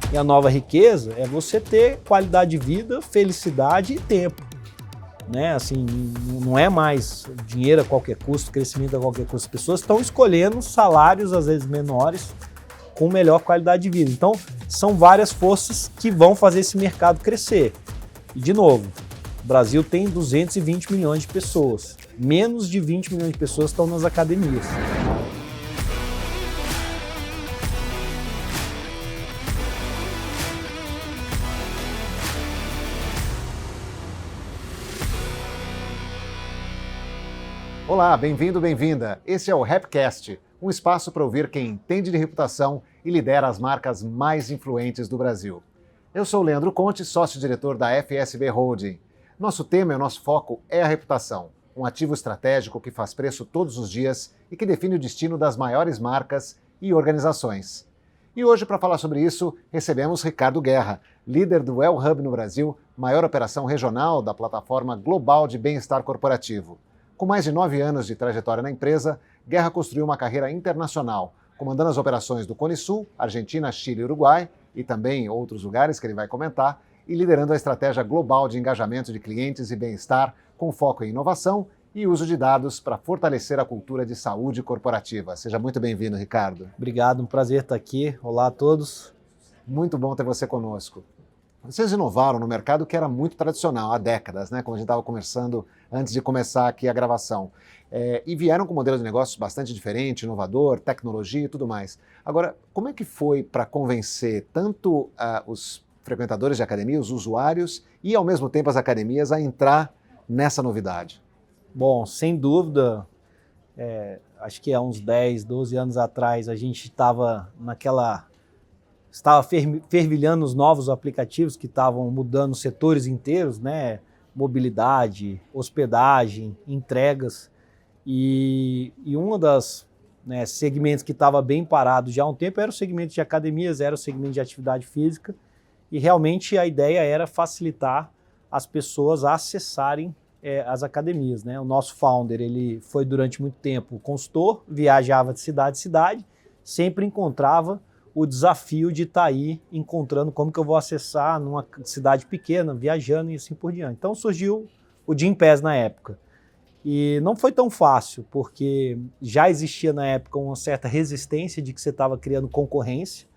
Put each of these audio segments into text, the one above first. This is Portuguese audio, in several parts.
E a nova riqueza é você ter qualidade de vida, felicidade e tempo. Né? Assim, não é mais dinheiro a qualquer custo, crescimento a qualquer custo. As pessoas estão escolhendo salários, às vezes menores, com melhor qualidade de vida. Então, são várias forças que vão fazer esse mercado crescer. E, de novo, o Brasil tem 220 milhões de pessoas. Menos de 20 milhões de pessoas estão nas academias. Olá, bem-vindo, bem-vinda. Esse é o Rapcast, um espaço para ouvir quem entende de reputação e lidera as marcas mais influentes do Brasil. Eu sou o Leandro Conte, sócio-diretor da FSB Holding. Nosso tema e o nosso foco é a reputação, um ativo estratégico que faz preço todos os dias e que define o destino das maiores marcas e organizações. E hoje, para falar sobre isso, recebemos Ricardo Guerra, líder do Well Hub no Brasil, maior operação regional da plataforma global de bem-estar corporativo. Com mais de 9 anos de trajetória na empresa, Guerra construiu uma carreira internacional, comandando as operações do Cone Sul, Argentina, Chile e Uruguai, e também outros lugares que ele vai comentar, e liderando a estratégia global de engajamento de clientes e bem-estar, com foco em inovação e uso de dados para fortalecer a cultura de saúde corporativa. Seja muito bem-vindo, Ricardo. Obrigado, um prazer estar aqui. Olá a todos. Muito bom ter você conosco. Vocês inovaram no mercado que era muito tradicional, há décadas, né? Como a gente estava conversando antes de começar aqui a gravação. E vieram com um modelo de negócios bastante diferente, inovador, tecnologia e tudo mais. Agora, como é que foi para convencer tanto os frequentadores de academia, os usuários, e ao mesmo tempo as academias a entrar nessa novidade? Bom, sem dúvida, acho que há uns 10, 12 anos atrás a gente estava fervilhando os novos aplicativos que estavam mudando setores inteiros, né? Mobilidade, hospedagem, entregas. E um dos segmentos que estava bem parado já há um tempo era o segmento de academias, era o segmento de atividade física. E realmente a ideia era facilitar as pessoas a acessarem as academias, né? O nosso founder, ele foi durante muito tempo consultor, viajava de cidade em cidade, sempre encontrava o desafio de estar aí encontrando como que eu vou acessar numa cidade pequena, viajando e assim por diante. Então surgiu o Gympass na época. E não foi tão fácil, porque já existia na época uma certa resistência de que você estava criando concorrência,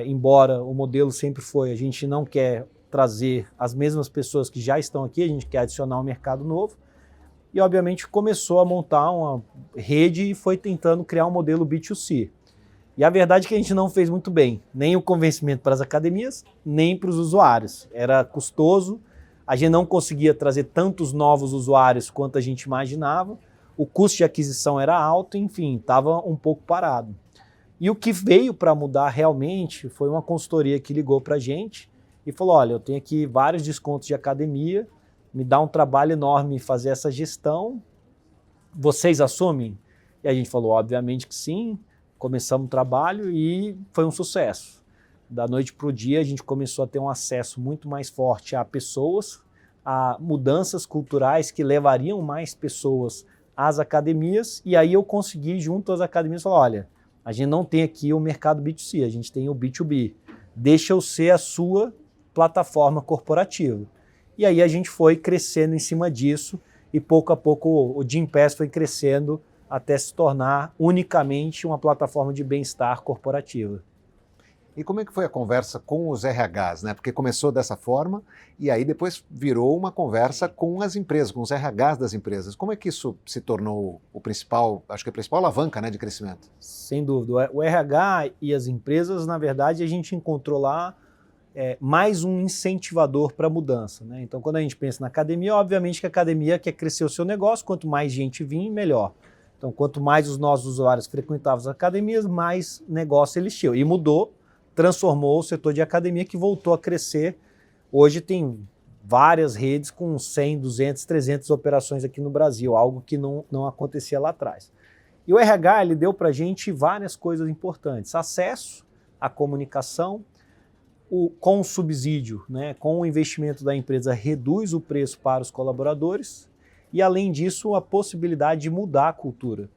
embora o modelo sempre foi, a gente não quer trazer as mesmas pessoas que já estão aqui, a gente quer adicionar um mercado novo. E obviamente começou a montar uma rede e foi tentando criar um modelo B2C. E a verdade é que a gente não fez muito bem, nem o convencimento para as academias, nem para os usuários. Era custoso, a gente não conseguia trazer tantos novos usuários quanto a gente imaginava, o custo de aquisição era alto, enfim, estava um pouco parado. E o que veio para mudar realmente foi uma consultoria que ligou para a gente e falou, olha, eu tenho aqui vários descontos de academia, me dá um trabalho enorme fazer essa gestão, vocês assumem? E a gente falou, obviamente que sim. Começamos o trabalho e foi um sucesso. Da noite para o dia a gente começou a ter um acesso muito mais forte a pessoas, a mudanças culturais que levariam mais pessoas às academias, e aí eu consegui junto às academias falar, olha, a gente não tem aqui o mercado B2C, a gente tem o B2B, deixa eu ser a sua plataforma corporativa. E aí a gente foi crescendo em cima disso e pouco a pouco o Gympass foi crescendo até se tornar unicamente uma plataforma de bem-estar corporativa. E como é que foi a conversa com os RHs, né? Porque começou dessa forma e aí depois virou uma conversa com as empresas, com os RHs das empresas. Como é que isso se tornou o principal, acho que a principal alavanca, né, de crescimento? Sem dúvida. O RH e as empresas, na verdade, a gente encontrou lá mais um incentivador para a mudança, né? Então, quando a gente pensa na academia, obviamente que a academia quer crescer o seu negócio, quanto mais gente vir, melhor. Então, quanto mais os nossos usuários frequentavam as academias, mais negócio eles tinham. E mudou, transformou o setor de academia, que voltou a crescer. Hoje tem várias redes com 100, 200, 300 operações aqui no Brasil, algo que não acontecia lá atrás. E o RH ele deu para a gente várias coisas importantes. Acesso à comunicação, com o subsídio, né, com o investimento da empresa, reduz o preço para os colaboradores. E, além disso, a possibilidade de mudar a cultura.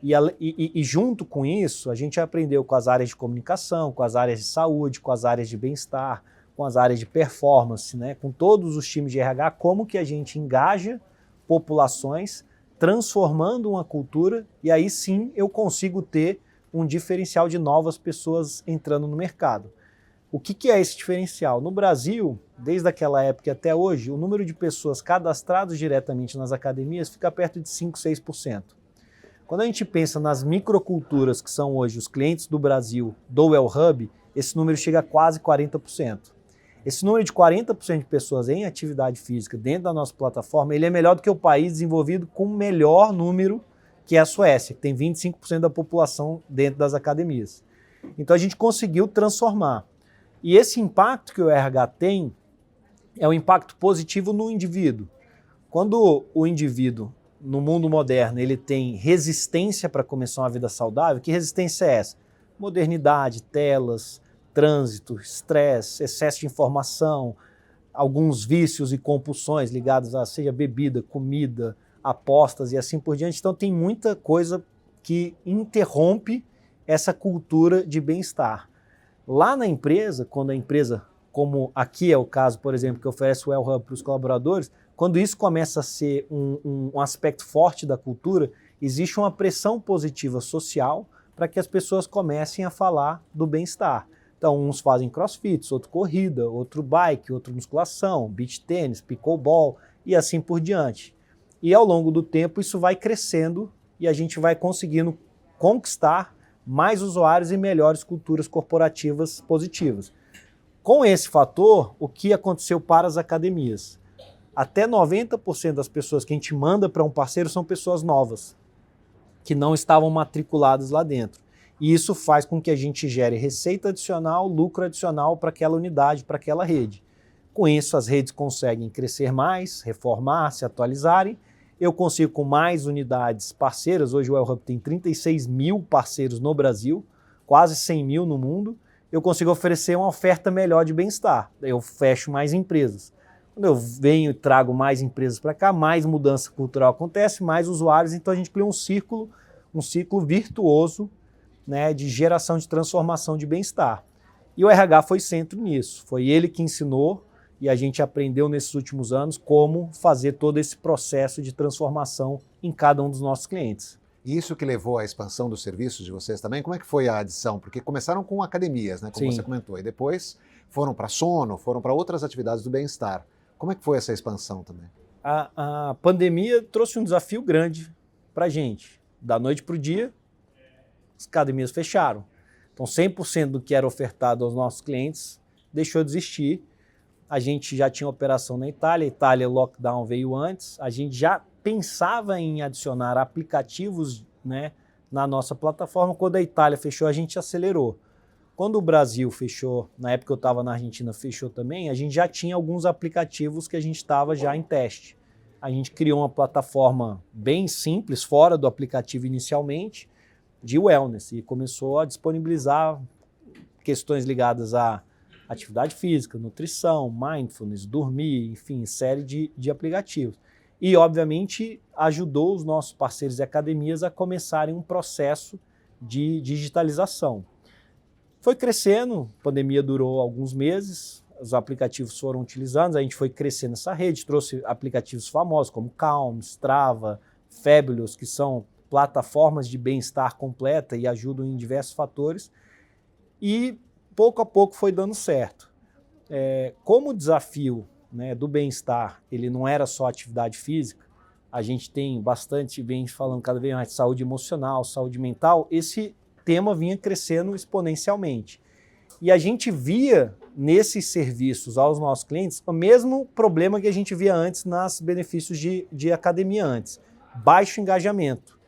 E junto com isso, a gente aprendeu com as áreas de comunicação, com as áreas de saúde, com as áreas de bem-estar, com as áreas de performance, né? Com todos os times de RH, como que a gente engaja populações, transformando uma cultura, e aí sim eu consigo ter um diferencial de novas pessoas entrando no mercado. O que é esse diferencial? No Brasil, desde aquela época até hoje, o número de pessoas cadastradas diretamente nas academias fica perto de 5, 6%. Quando a gente pensa nas microculturas que são hoje os clientes do Brasil do Well Hub, esse número chega a quase 40%. Esse número de 40% de pessoas em atividade física dentro da nossa plataforma, ele é melhor do que o país desenvolvido com o melhor número, que é a Suécia, que tem 25% da população dentro das academias. Então a gente conseguiu transformar. E esse impacto que o RH tem é um impacto positivo no indivíduo. Quando o indivíduo, no mundo moderno, ele tem resistência para começar uma vida saudável, que resistência é essa? Modernidade, telas, trânsito, estresse, excesso de informação, alguns vícios e compulsões ligados a seja bebida, comida, apostas e assim por diante. Então tem muita coisa que interrompe essa cultura de bem-estar. Lá na empresa, quando a empresa, como aqui é o caso, por exemplo, que oferece o Well Hub para os colaboradores, quando isso começa a ser um aspecto forte da cultura, existe uma pressão positiva social para que as pessoas comecem a falar do bem-estar. Então, uns fazem crossfit, outro corrida, outro bike, outro musculação, beach tênis, pickleball e assim por diante. E ao longo do tempo isso vai crescendo e a gente vai conseguindo conquistar mais usuários e melhores culturas corporativas positivas. Com esse fator, o que aconteceu para as academias? Até 90% das pessoas que a gente manda para um parceiro são pessoas novas, que não estavam matriculadas lá dentro. E isso faz com que a gente gere receita adicional, lucro adicional para aquela unidade, para aquela rede. Com isso, as redes conseguem crescer mais, reformar, se atualizarem. Eu consigo com mais unidades parceiras, hoje o Well Hub tem 36 mil parceiros no Brasil, quase 100 mil no mundo, eu consigo oferecer uma oferta melhor de bem-estar. Eu fecho mais empresas. Quando eu venho e trago mais empresas para cá, mais mudança cultural acontece, mais usuários, então a gente cria um ciclo virtuoso, né, de geração de transformação de bem-estar. E o RH foi centro nisso, foi ele que ensinou e a gente aprendeu nesses últimos anos como fazer todo esse processo de transformação em cada um dos nossos clientes. E isso que levou à expansão dos serviços de vocês também? Como é que foi a adição? Porque começaram com academias, né, como Sim. você comentou, e depois foram para sono, foram para outras atividades do bem-estar. Como é que foi essa expansão também? A pandemia trouxe um desafio grande para a gente. Da noite para o dia, as academias fecharam. Então 100% do que era ofertado aos nossos clientes deixou de existir. A gente já tinha operação na Itália, o lockdown veio antes, a gente já pensava em adicionar aplicativos, né, na nossa plataforma. Quando a Itália fechou, a gente acelerou. Quando o Brasil fechou, na época eu estava na Argentina, fechou também, a gente já tinha alguns aplicativos que a gente estava já em teste. A gente criou uma plataforma bem simples, fora do aplicativo inicialmente, de wellness, e começou a disponibilizar questões ligadas a atividade física, nutrição, mindfulness, dormir, enfim, série de aplicativos. E, obviamente, ajudou os nossos parceiros e academias a começarem um processo de digitalização. Foi crescendo, a pandemia durou alguns meses, os aplicativos foram utilizados, a gente foi crescendo essa rede, trouxe aplicativos famosos como Calm, Strava, Fabulous, que são plataformas de bem-estar completa e ajudam em diversos fatores. E pouco a pouco foi dando certo. Como o desafio, né, do bem-estar, ele não era só atividade física, a gente tem bastante, vem falando cada vez mais de saúde emocional, saúde mental, esse tema vinha crescendo exponencialmente. E a gente via nesses serviços aos nossos clientes o mesmo problema que a gente via antes nos benefícios de academia antes. Baixo engajamento,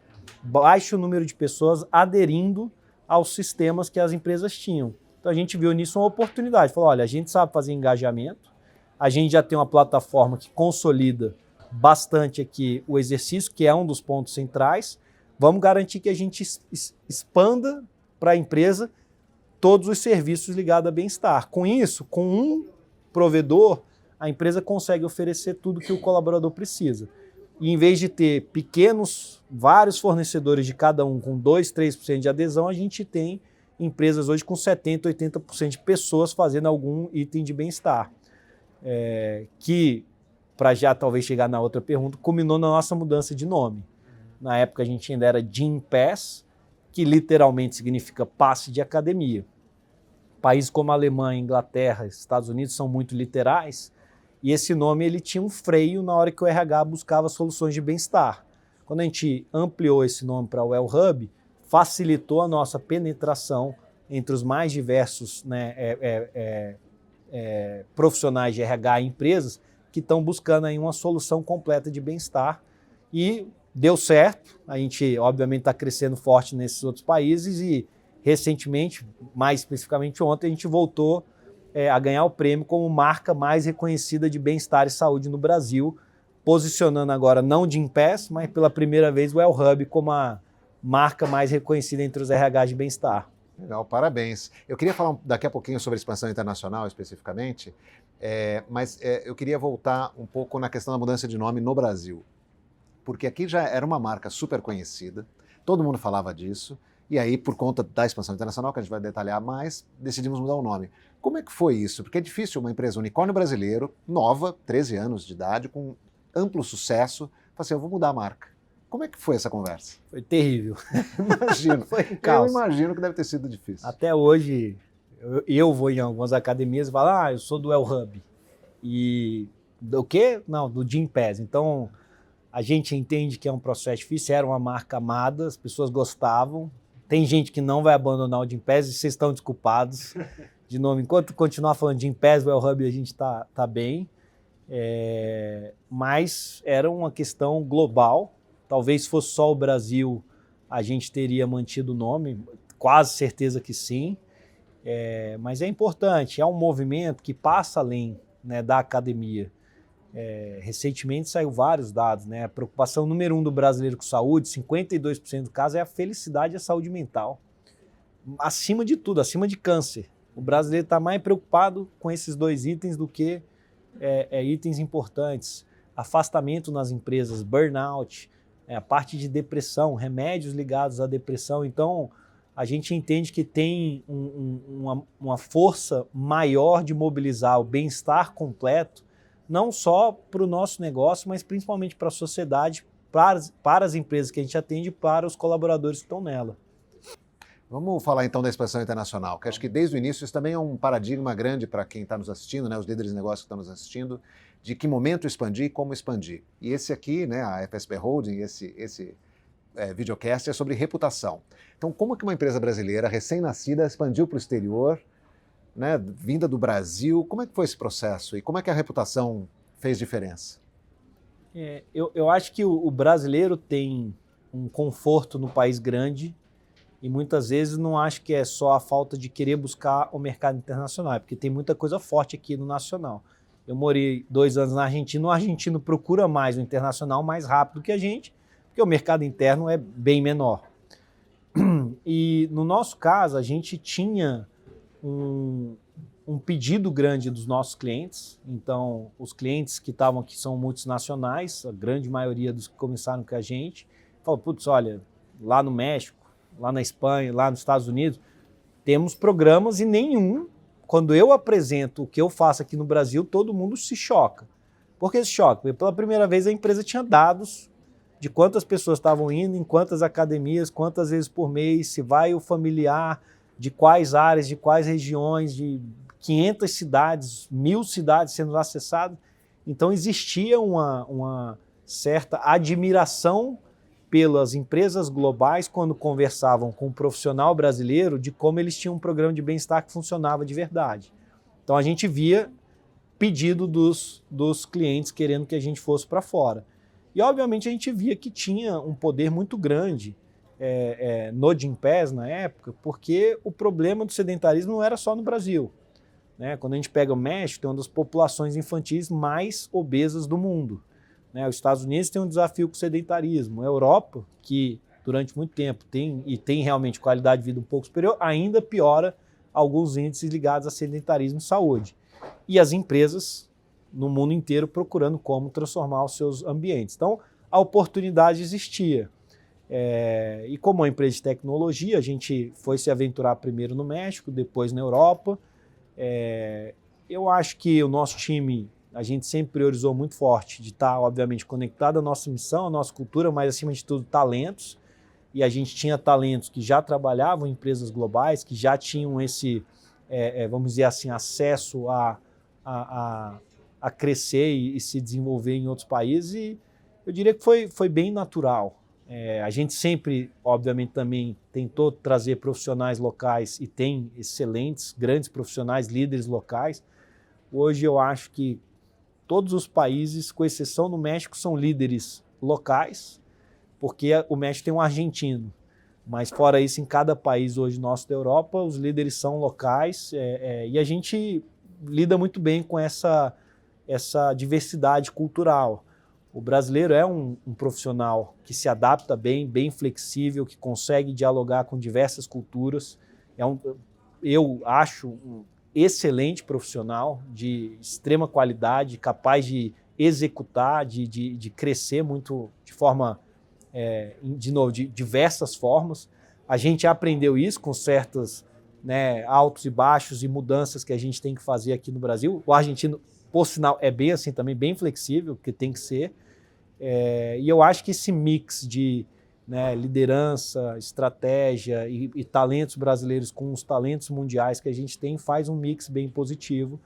baixo número de pessoas aderindo aos sistemas que as empresas tinham. Então a gente viu nisso uma oportunidade. Falou, olha, a gente sabe fazer engajamento, a gente já tem uma plataforma que consolida bastante aqui o exercício, que é um dos pontos centrais. Vamos garantir que a gente expanda para a empresa todos os serviços ligados a bem-estar. Com isso, com um provedor, a empresa consegue oferecer tudo que o colaborador precisa. E em vez de ter vários fornecedores de cada um com 2, 3% de adesão, a gente tem empresas hoje com 70%, 80% de pessoas fazendo algum item de bem-estar. Que, para já talvez chegar na outra pergunta, culminou na nossa mudança de nome. Na época a gente ainda era Gympass, que literalmente significa passe de academia. Países como a Alemanha, Inglaterra, Estados Unidos são muito literais, e esse nome ele tinha um freio na hora que o RH buscava soluções de bem-estar. Quando a gente ampliou esse nome para o Well Hub, facilitou a nossa penetração entre os mais diversos, né, profissionais de RH e empresas que estão buscando aí uma solução completa de bem-estar. E deu certo, a gente obviamente está crescendo forte nesses outros países e recentemente, mais especificamente ontem, a gente voltou a ganhar o prêmio como marca mais reconhecida de bem-estar e saúde no Brasil, posicionando agora não Gympass, mas pela primeira vez o Well Hub como a marca mais reconhecida entre os RH de bem-estar. Legal, parabéns. Eu queria falar daqui a pouquinho sobre expansão internacional especificamente, mas eu queria voltar um pouco na questão da mudança de nome no Brasil. Porque aqui já era uma marca super conhecida, todo mundo falava disso, e aí, por conta da expansão internacional, que a gente vai detalhar mais, decidimos mudar o nome. Como é que foi isso? Porque é difícil uma empresa unicórnio brasileiro, nova, 13 anos de idade, com amplo sucesso, falar assim, eu vou mudar a marca. Como é que foi essa conversa? Foi terrível. Imagino. Foi um caos. Eu imagino que deve ter sido difícil. Até hoje, eu vou em algumas academias e falo, eu sou do Well Hub. E do quê? Não, do Gympass. Então, a gente entende que é um processo difícil, era uma marca amada, as pessoas gostavam. Tem gente que não vai abandonar o Gympass e vocês estão desculpados. De novo, enquanto continuar falando Gympass, Well Hub, a gente tá bem. Mas era uma questão global. Talvez fosse só o Brasil, a gente teria mantido o nome, quase certeza que sim. Mas é importante, é um movimento que passa além, né, da academia. Recentemente saiu vários dados, né? A preocupação número 1 do brasileiro com saúde, 52% do caso, é a felicidade e a saúde mental. Acima de tudo, acima de câncer. O brasileiro está mais preocupado com esses dois itens do que itens importantes. Afastamento nas empresas, burnout, a parte de depressão, remédios ligados à depressão. Então, a gente entende que tem uma força maior de mobilizar o bem-estar completo, não só para o nosso negócio, mas principalmente para a sociedade, para as empresas que a gente atende e para os colaboradores que estão nela. Vamos falar então da expansão internacional, que acho que desde o início isso também é um paradigma grande para quem está nos assistindo, né, os líderes de negócio que estão nos assistindo, de que momento expandir e como expandir. E esse aqui, né, a FSP Holding, esse videocast é sobre reputação. Então, como que uma empresa brasileira recém-nascida expandiu para o exterior, né, vinda do Brasil? Como é que foi esse processo e como é que a reputação fez diferença? Eu acho que o brasileiro tem um conforto no país grande e muitas vezes não acho que é só a falta de querer buscar o mercado internacional, porque tem muita coisa forte aqui no nacional. Eu morei 2 anos na Argentina, o argentino procura mais o internacional mais rápido que a gente, porque o mercado interno é bem menor. E no nosso caso, a gente tinha um pedido grande dos nossos clientes. Então, os clientes que estavam aqui são multinacionais, a grande maioria dos que começaram com a gente, falaram, putz, olha, lá no México, lá na Espanha, lá nos Estados Unidos, temos programas e nenhum, quando eu apresento o que eu faço aqui no Brasil, todo mundo se choca. Por que se choca? Porque pela primeira vez a empresa tinha dados de quantas pessoas estavam indo, em quantas academias, quantas vezes por mês, se vai o familiar, de quais áreas, de quais regiões, de 500 cidades, 1000 cidades sendo acessadas. Então existia uma certa admiração pelas empresas globais quando conversavam com o profissional brasileiro de como eles tinham um programa de bem-estar que funcionava de verdade. Então a gente via pedido dos clientes querendo que a gente fosse para fora. E obviamente a gente via que tinha um poder muito grande no Gympass na época, porque o problema do sedentarismo não era só no Brasil. Né? Quando a gente pega o México, tem uma das populações infantis mais obesas do mundo. Né? Os Estados Unidos tem um desafio com o sedentarismo. A Europa, que durante muito tempo tem realmente qualidade de vida um pouco superior, ainda piora alguns índices ligados a sedentarismo e saúde. E as empresas no mundo inteiro procurando como transformar os seus ambientes. Então, a oportunidade existia. E como uma empresa de tecnologia, a gente foi se aventurar primeiro no México, depois na Europa. Eu acho que o nosso time, a gente sempre priorizou muito forte de estar, obviamente, conectado à nossa missão, à nossa cultura, mas, acima de tudo, talentos. E a gente tinha talentos que já trabalhavam em empresas globais, que já tinham esse, vamos dizer assim, acesso a crescer e se desenvolver em outros países. E eu diria que foi bem natural. A gente sempre, obviamente, também tentou trazer profissionais locais e tem excelentes, grandes profissionais, líderes locais. Hoje eu acho que todos os países, com exceção do México, são líderes locais, porque o México tem um argentino. Mas fora isso, em cada país hoje nosso da Europa, os líderes são locais e a gente lida muito bem com essa diversidade cultural. O brasileiro é um profissional que se adapta bem flexível, que consegue dialogar com diversas culturas. Eu acho um excelente profissional, de extrema qualidade, capaz de executar, de crescer muito de forma, de diversas formas. A gente aprendeu isso com certos altos e baixos e mudanças que a gente tem que fazer aqui no Brasil. O argentino, por sinal, é bem assim também, bem flexível, que tem que ser. E eu acho que esse mix de liderança, estratégia e talentos brasileiros com os talentos mundiais que a gente tem faz um mix bem positivo.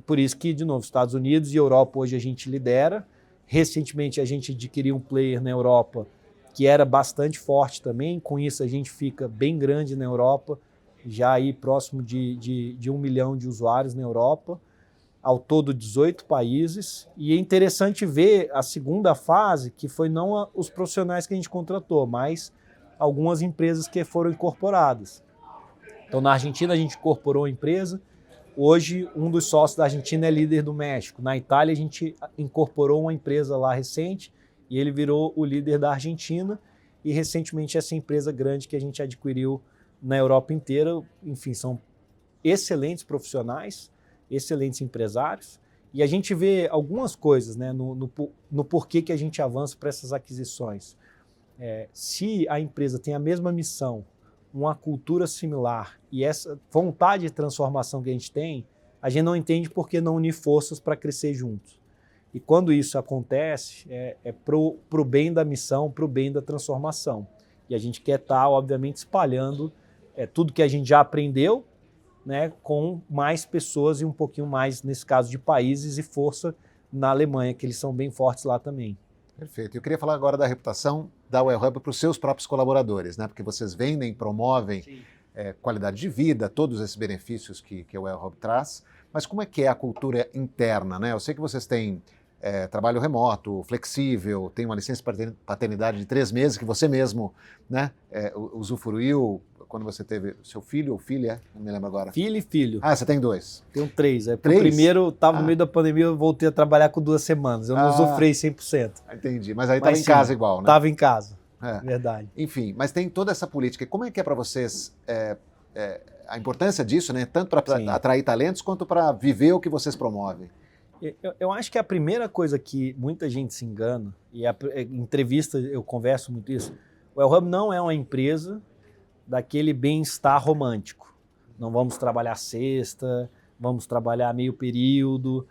Por isso que, de novo, Estados Unidos e Europa hoje a gente lidera. Recentemente a gente adquiriu um player na Europa que era bastante forte também. Com isso a gente fica bem grande na Europa, já aí próximo de 1 milhão de usuários na Europa. Ao todo 18 países, e é interessante ver a segunda fase, que foi não os profissionais que a gente contratou, mas algumas empresas que foram incorporadas. Então, na Argentina, a gente incorporou a empresa. Hoje, um dos sócios da Argentina é líder do México. Na Itália, a gente incorporou uma empresa lá recente, e ele virou o líder da Argentina, e recentemente essa empresa grande que a gente adquiriu na Europa inteira. Enfim, são excelentes profissionais, excelentes empresários, e a gente vê algumas coisas no porquê que a gente avança para essas aquisições. Se a empresa tem a mesma missão, uma cultura similar e essa vontade de transformação que a gente não entende por que não unir forças para crescer juntos. E quando isso acontece, para o bem da missão, para o bem da transformação. E a gente quer estar, obviamente, espalhando tudo que a gente já aprendeu, com mais pessoas e um pouquinho mais, nesse caso, de países e força na Alemanha, que eles são bem fortes lá também. Perfeito. Eu queria falar agora da reputação da WellHub para os seus próprios colaboradores, porque vocês vendem, promovem qualidade de vida, todos esses benefícios que a WellHub traz, mas como é que é a cultura interna? Eu sei que vocês têm trabalho remoto, flexível, tem uma licença paternidade de 3 meses que você mesmo usufruiu quando você teve seu filho ou filha, não me lembro agora. Filho e filho. Ah, você tem 2? Tenho 3. 3? O primeiro estava no meio da pandemia, eu voltei a trabalhar com 2 semanas. Eu não usufruí 100%. Entendi, mas aí estava em casa igual, né? Estava em casa, verdade. Enfim, mas tem toda essa política. Como é que é para vocês a importância disso, tanto para atrair talentos quanto para viver o que vocês promovem? Eu acho que a primeira coisa que muita gente se engana, e em entrevista eu converso muito isso, o WellHub não é uma empresa daquele bem-estar romântico. Não vamos trabalhar sexta, vamos trabalhar meio período,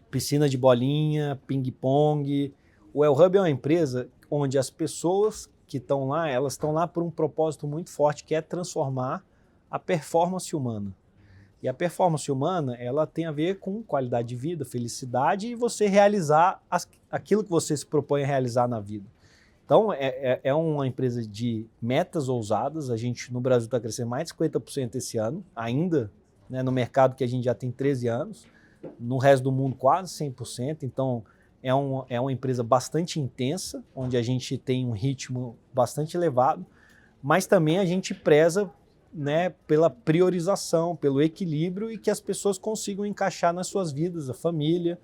piscina de bolinha, ping-pong. O WellHub é uma empresa onde as pessoas que estão lá, elas estão lá por um propósito muito forte, que é transformar a performance humana. E a performance humana, ela tem a ver com qualidade de vida, felicidade e você realizar aquilo que você se propõe a realizar na vida. Então, é uma empresa de metas ousadas. A gente, no Brasil, está crescendo mais de 50% esse ano, ainda no mercado que a gente já tem 13 anos. No resto do mundo, quase 100%. Então, é uma empresa bastante intensa, onde a gente tem um ritmo bastante elevado, mas também a gente preza pela priorização, pelo equilíbrio e que as pessoas consigam encaixar nas suas vidas, a família,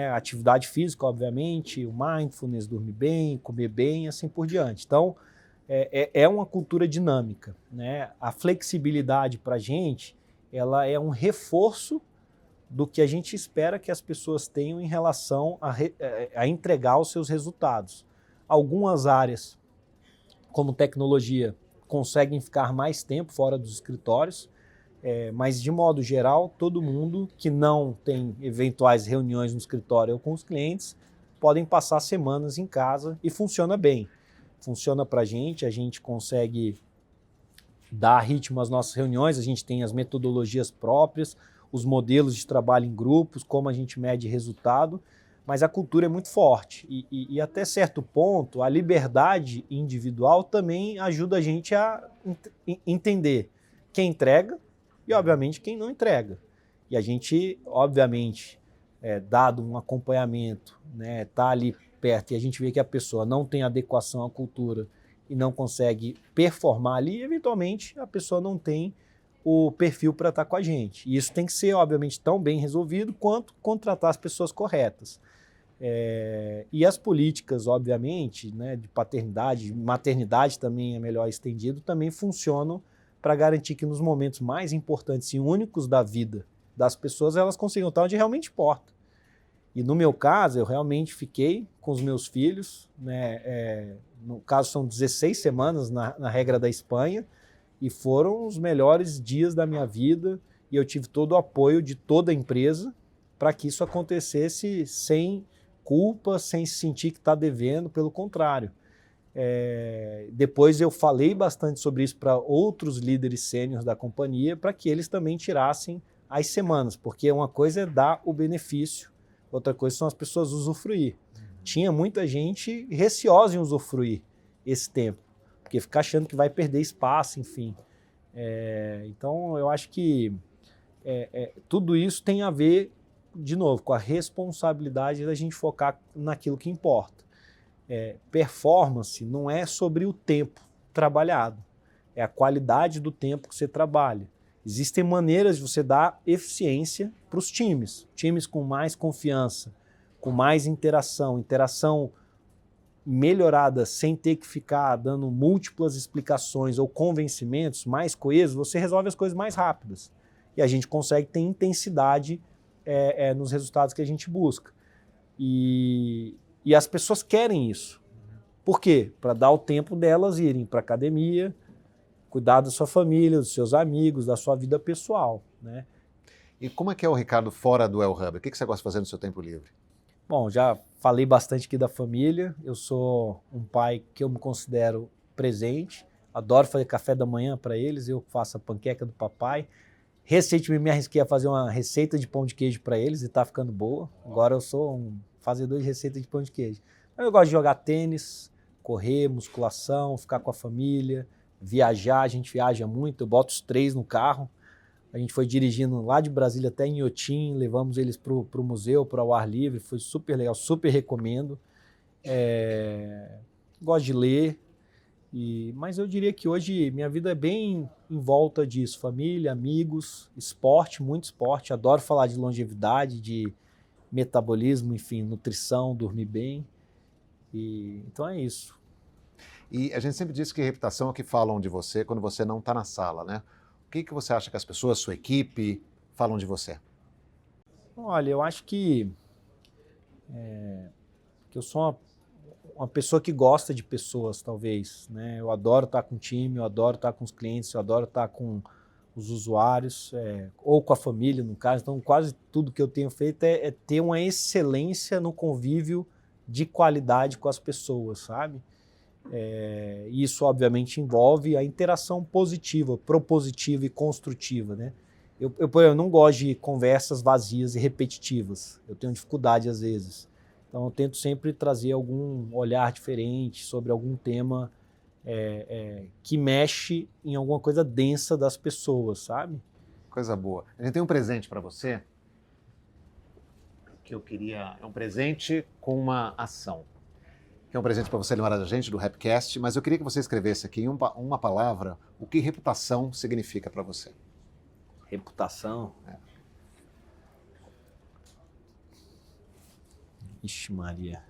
a atividade física, obviamente, o mindfulness, dormir bem, comer bem, assim por diante. Então, é uma cultura dinâmica. A flexibilidade para a gente, ela é um reforço do que a gente espera que as pessoas tenham em relação a entregar os seus resultados. Algumas áreas, como tecnologia, conseguem ficar mais tempo fora dos escritórios, mas de modo geral, todo mundo que não tem eventuais reuniões no escritório ou com os clientes podem passar semanas em casa e funciona bem. Funciona para a gente consegue dar ritmo às nossas reuniões, a gente tem as metodologias próprias, os modelos de trabalho em grupos, como a gente mede resultado, mas a cultura é muito forte e até certo ponto a liberdade individual também ajuda a gente a entender quem entrega e obviamente quem não entrega. E a gente, obviamente, dado um acompanhamento, né, tá ali perto e a gente vê que a pessoa não tem adequação à cultura e não consegue performar ali, eventualmente a pessoa não tem o perfil para estar com a gente. E isso tem que ser, obviamente, tão bem resolvido quanto contratar as pessoas corretas. E as políticas, obviamente, né, de paternidade, maternidade também é melhor estendido, também funcionam para garantir que nos momentos mais importantes e únicos da vida das pessoas, elas consigam estar onde realmente importa. E no meu caso, eu realmente fiquei com os meus filhos, né, no caso são 16 semanas na regra da Espanha, e foram os melhores dias da minha vida, e eu tive todo o apoio de toda a empresa para que isso acontecesse sem culpa, sem se sentir que está devendo, pelo contrário. Depois eu falei bastante sobre isso para outros líderes sêniores da companhia, para que eles também tirassem as semanas, porque uma coisa é dar o benefício, outra coisa são as pessoas usufruir. Tinha muita gente receosa em usufruir esse tempo, porque fica achando que vai perder espaço, enfim. Então eu acho que tudo isso tem a ver, de novo, com a responsabilidade da gente focar naquilo que importa. Performance não é sobre o tempo trabalhado, é a qualidade do tempo que você trabalha. Existem maneiras de você dar eficiência para os times com mais confiança, com mais interação melhorada sem ter que ficar dando múltiplas explicações ou convencimentos, mais coesos, você resolve as coisas mais rápidas. E a gente consegue ter intensidade nos resultados que a gente busca. E as pessoas querem isso. Por quê? Para dar o tempo delas irem para a academia, cuidar da sua família, dos seus amigos, da sua vida pessoal, né? E como é que é o Ricardo fora do El Hub? O que você gosta de fazer no seu tempo livre? Bom, já falei bastante aqui da família. Eu sou um pai que eu me considero presente. Adoro fazer café da manhã para eles. Eu faço a panqueca do papai. Recentemente me arrisquei a fazer uma receita de pão de queijo para eles e está ficando boa. Agora eu sou um fazedor de receita de pão de queijo. Eu gosto de jogar tênis, correr, musculação, ficar com a família, viajar. A gente viaja muito. Eu boto os 3 no carro. A gente foi dirigindo lá de Brasília até Inhotim, levamos eles para o museu, para o ar livre, foi super legal, super recomendo. Gosto de ler, mas eu diria que hoje minha vida é bem em volta disso, família, amigos, esporte, muito esporte, adoro falar de longevidade, de metabolismo, enfim, nutrição, dormir bem, então é isso. E a gente sempre diz que reputação é o que falam de você quando você não está na sala, né? O que você acha que as pessoas, sua equipe, falam de você? Olha, eu acho que eu sou uma pessoa que gosta de pessoas, talvez, né? Eu adoro estar com o time, eu adoro estar com os clientes, eu adoro estar com os usuários, ou com a família, no caso. Então, quase tudo que eu tenho feito é ter uma excelência no convívio de qualidade com as pessoas, sabe? Isso, obviamente, envolve a interação positiva, propositiva e construtiva, né? Eu não gosto de conversas vazias e repetitivas. Eu tenho dificuldade, às vezes. Então, eu tento sempre trazer algum olhar diferente sobre algum tema que mexe em alguma coisa densa das pessoas, sabe? Coisa boa. A gente tem um presente para você que eu queria... É um presente com uma ação. Que é um presente para você lembrar da gente, do Rapcast, mas eu queria que você escrevesse aqui em uma palavra o que reputação significa para você. Reputação? Ixi, Maria.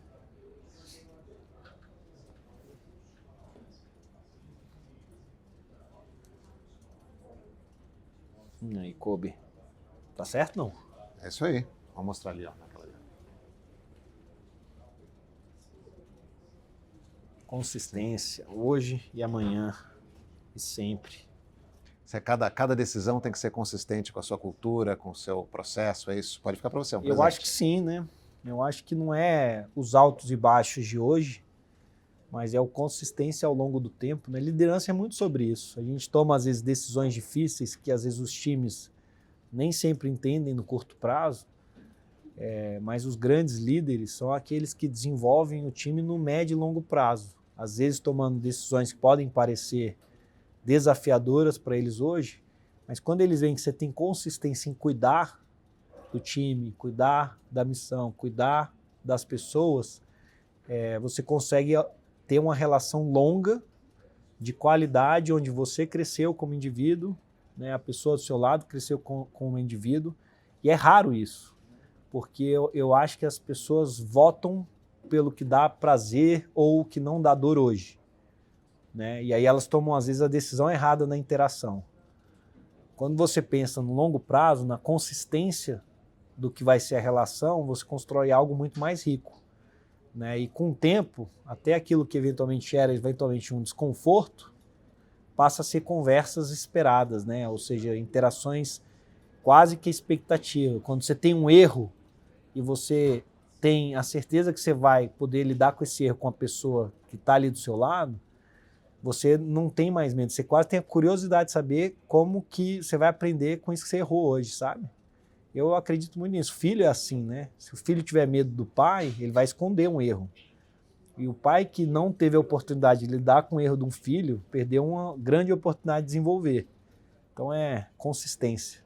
Aí, Kobe. Tá certo, não? É isso aí. Vamos mostrar ali, ó. Consistência, hoje e amanhã, e sempre. Cada decisão tem que ser consistente com a sua cultura, com o seu processo, é isso? Pode ficar para você, Eu acho que sim, né? Eu acho que não é os altos e baixos de hoje, mas é a consistência ao longo do tempo, né? Liderança é muito sobre isso. A gente toma, às vezes, decisões difíceis que, às vezes, os times nem sempre entendem no curto prazo, mas os grandes líderes são aqueles que desenvolvem o time no médio e longo prazo. Às vezes tomando decisões que podem parecer desafiadoras para eles hoje, mas quando eles veem que você tem consistência em cuidar do time, cuidar da missão, cuidar das pessoas, você consegue ter uma relação longa, de qualidade, onde você cresceu como indivíduo, né, a pessoa do seu lado cresceu como indivíduo, e é raro isso, porque eu acho que as pessoas votam pelo que dá prazer ou o que não dá dor hoje, né? E aí elas tomam, às vezes, a decisão errada na interação. Quando você pensa no longo prazo, na consistência do que vai ser a relação, você constrói algo muito mais rico, né? E com o tempo, até aquilo que eventualmente era um desconforto, passa a ser conversas esperadas, né? Ou seja, interações quase que expectativa. Quando você tem um erro e você tem a certeza que você vai poder lidar com esse erro com a pessoa que está ali do seu lado, você não tem mais medo, você quase tem a curiosidade de saber como que você vai aprender com isso que você errou hoje, sabe? Eu acredito muito nisso. Filho é assim, né? Se o filho tiver medo do pai, ele vai esconder um erro. E o pai que não teve a oportunidade de lidar com o erro de um filho, perdeu uma grande oportunidade de desenvolver. Então é consistência.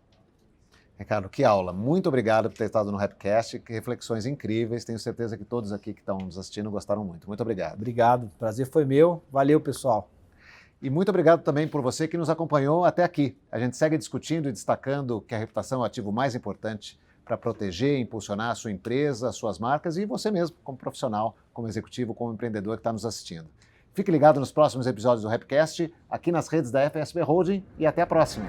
Ricardo, que aula. Muito obrigado por ter estado no Rapcast. Que reflexões incríveis. Tenho certeza que todos aqui que estão nos assistindo gostaram muito. Muito obrigado. Obrigado. O prazer foi meu. Valeu, pessoal. E muito obrigado também por você que nos acompanhou até aqui. A gente segue discutindo e destacando que a reputação é o ativo mais importante para proteger e impulsionar a sua empresa, as suas marcas e você mesmo, como profissional, como executivo, como empreendedor que está nos assistindo. Fique ligado nos próximos episódios do Rapcast, aqui nas redes da FSB Holding e até a próxima.